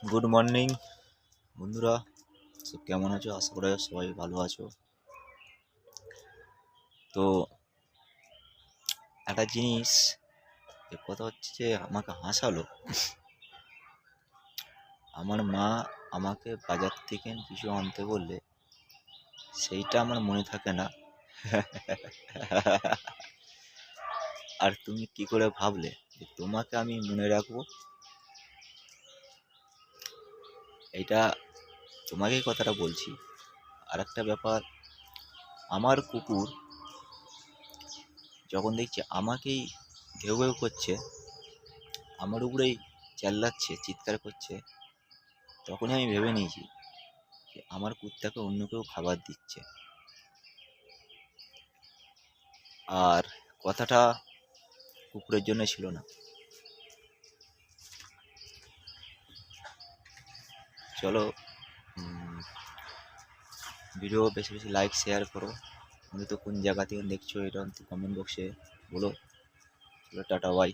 Good morning বন্ধুরা, সব কেমন আছো? আশা করি সবাই ভালো আছো। তো একটা জিনিস, কথা হচ্ছে যে আমাকে হাসালো। আমার মা আমাকে বাজার থেকে কিছু আনতে বললে সেইটা আমার মনে থাকে না। আর তুমি কি করে ভাবলে যে তোমাকে আমি মনে রাখবো? এটা তোমাকেই কথাটা বলছি। আর একটা ব্যাপার, আমার কুকুর যখন দেখছে আমাকেই ঘেউ ঘেউ করছে, আমার উপরেই চেল্লাচ্ছে, চিৎকার করছে, তখনই আমি ভেবে নিয়েছি যে আমার কুত্তাকে অন্য কেউ খাবার দিচ্ছে। আর কথাটা কুকুরের জন্য ছিল না। চলো, ভিডিও বেশি বেশি লাইক শেয়ার করো। তুমি তো কোন জায়গা থেকে দেখছো এটা কমেন্ট বক্সে বলো। চলো, টাটা, বাই।